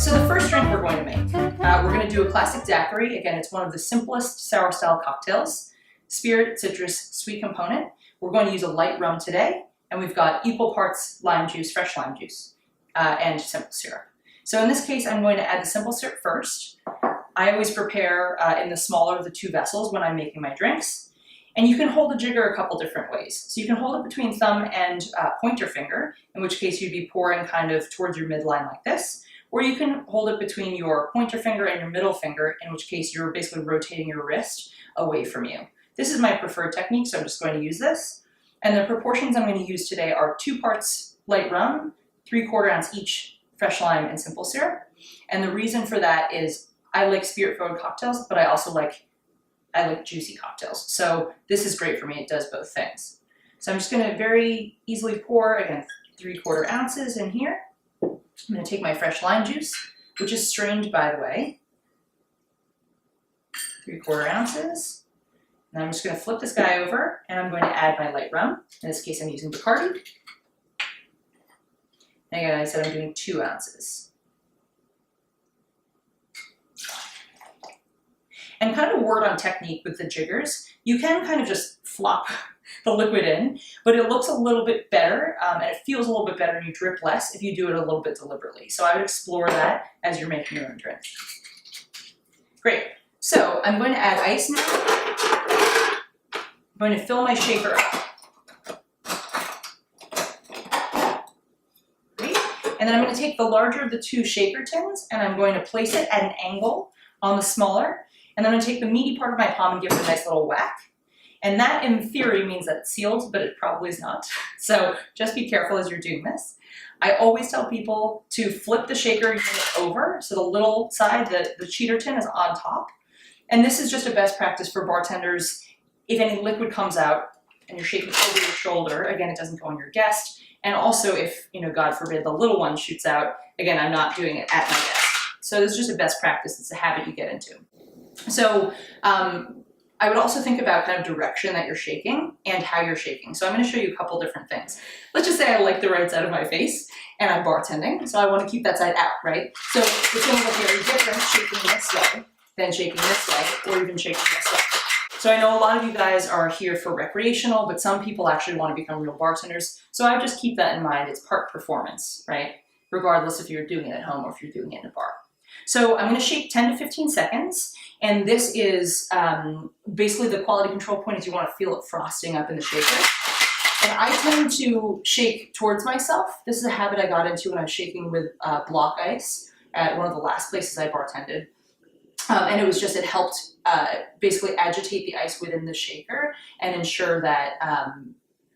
So the first drink we're going to make, we're going to do a classic daiquiri. Again, it's one of the simplest sour style cocktails. Spirit, citrus, sweet component. We're going to use a light rum today, and we've got equal parts lime juice, fresh lime juice, and simple syrup. So in this case, I'm going to add the simple syrup first. I always prepare in the smaller of the two vessels when I'm making my drinks. And you can hold the jigger a couple different ways. So you can hold it between thumb and pointer finger, in which case you'd be pouring kind of towards your midline like this. Or you can hold it between your pointer finger and your middle finger, in which case you're basically rotating your wrist away from you. This is my preferred technique, so I'm just going to use this. And the proportions I'm going to use today are 2 parts light rum, 3/4 ounce each fresh lime and simple syrup. And the reason for that is I like spirit-forward cocktails, but I also like juicy cocktails. So this is great for me. It does both things. So I'm just going to very easily pour, again, 3/4 ounces in here. I'm going to take my fresh lime juice, which is strained, by the way. 3/4 ounces. And I'm just going to flip this guy over, and I'm going to add my light rum. In this case, I'm using Daiquiri. And again, I said I'm doing 2 ounces. And kind of a word on technique with the jiggers, you can kind of just flop the liquid in, but it looks a little bit better and it feels a little bit better and you drip less if you do it a little bit deliberately. So I would explore that as you're making your own drink. Great, so I'm going to add ice now. I'm going to fill my shaker up. Great, and then I'm going to take the larger of the 2 shaker tins and I'm going to place it at an angle on the smaller. And then I'm going to take the meaty part of my palm and give it a nice little whack. And that, in theory, means that it's sealed, but it probably is not. So just be careful as you're doing this. I always tell people to flip the shaker unit over, so the little side, the cheater tin, is on top. And this is just a best practice for bartenders. If any liquid comes out and you're shaking over your shoulder, again, it doesn't go on your guest. And also if, God forbid, the little one shoots out, again, I'm not doing it at my guest. So this is just a best practice. It's a habit you get into. So I would also think about kind of direction that you're shaking and how you're shaking. So I'm going to show you a couple different things. Let's just say I like the right side of my face and I'm bartending, so I want to keep that side out, right? So it's going to look very different shaking this way than shaking this way or even shaking this way. So I know a lot of you guys are here for recreational, but some people actually want to become real bartenders. So I would just keep that in mind. It's part performance, right? Regardless if you're doing it at home or if you're doing it in a bar. So I'm going to shake 10 to 15 seconds, and this is basically the quality control point is you want to feel it frosting up in the shaker. And I tend to shake towards myself. This is a habit I got into when I was shaking with block ice at one of the last places I bartended. And it helped basically agitate the ice within the shaker and ensure that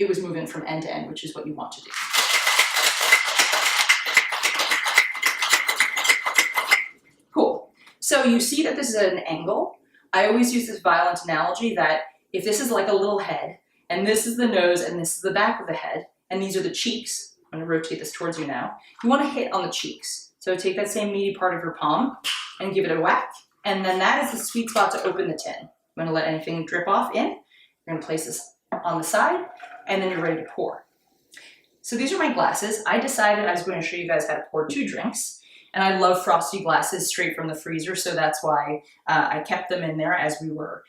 it was moving from end to end, which is what you want to do. Cool. So you see that this is at an angle. I always use this violent analogy that if this is like a little head, and this is the nose, and this is the back of the head, and these are the cheeks, I'm going to rotate this towards you now, you want to hit on the cheeks. So take that same meaty part of your palm and give it a whack, and then that is the sweet spot to open the tin. I'm going to let anything drip off in. You're going to place this on the side, and then you're ready to pour. So these are my glasses. I decided I was going to show you guys how to pour 2 drinks. And I love frosty glasses straight from the freezer, so that's why I kept them in there as we were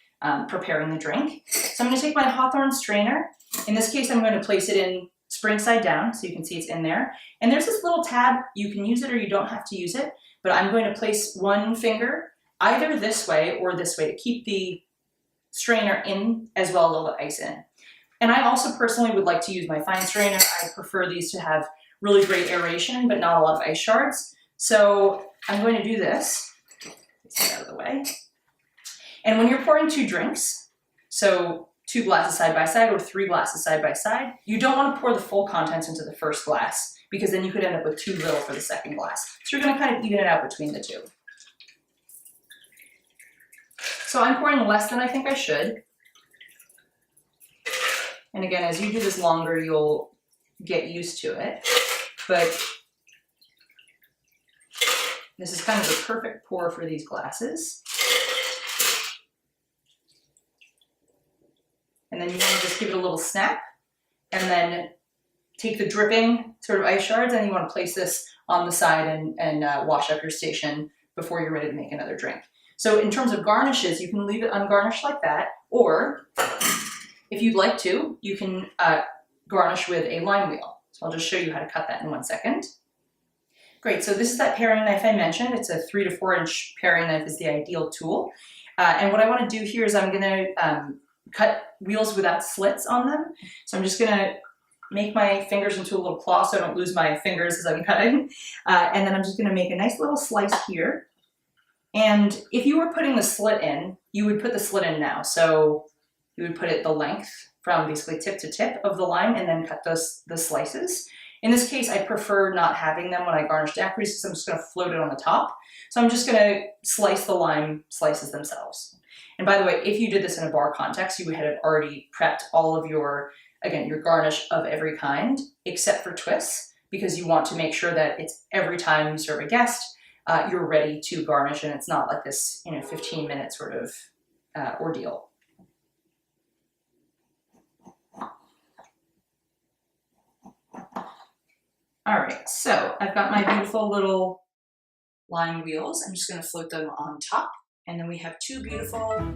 preparing the drink. So I'm going to take my Hawthorne strainer. In this case, I'm going to place it in spring side down, so you can see it's in there. And there's this little tab. You can use it or you don't have to use it, but I'm going to place one finger either this way or this way to keep the strainer in as well as the ice in. And I also personally would like to use my fine strainer. I prefer these to have really great aeration, but not a lot of ice shards. So I'm going to do this, let's get out of the way. And when you're pouring 2 drinks, so 2 glasses side by side or 3 glasses side by side, you don't want to pour the full contents into the first glass because then you could end up with too little for the second glass. So you're going to kind of even it out between the 2. So I'm pouring less than I think I should. And again, as you do this longer, you'll get used to it. But this is kind of the perfect pour for these glasses. And then you want to just give it a little snap and then take the dripping sort of ice shards and you want to place this on the side and wash up your station before you're ready to make another drink. So in terms of garnishes, you can leave it ungarnished like that, or if you'd like to, you can garnish with a lime wheel. So I'll just show you how to cut that in 1 second. Great, so this is that paring knife I mentioned. It's a 3 to 4 inch paring knife is the ideal tool. And what I want to do here is I'm gonna cut wheels without slits on them. So I'm just gonna make my fingers into a little claw so I don't lose my fingers as I'm cutting. And then I'm just gonna make a nice little slice here. And if you were putting the slit in, you would put the slit in now. So you would put it the length from basically tip to tip of the lime and then cut the slices. In this case, I prefer not having them when I garnish daiquiris because I'm just gonna float it on the top. So I'm just gonna slice the lime slices themselves. And by the way, if you did this in a bar context, you would have already prepped all of your, again, your garnish of every kind, except for twists, because you want to make sure that it's every time you serve a guest, you're ready to garnish and it's not like this, 15-minute sort of ordeal. All right, so I've got my beautiful little lime wheels. I'm just gonna float them on top. And then we have 2 beautiful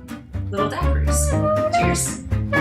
little daiquiris. Cheers.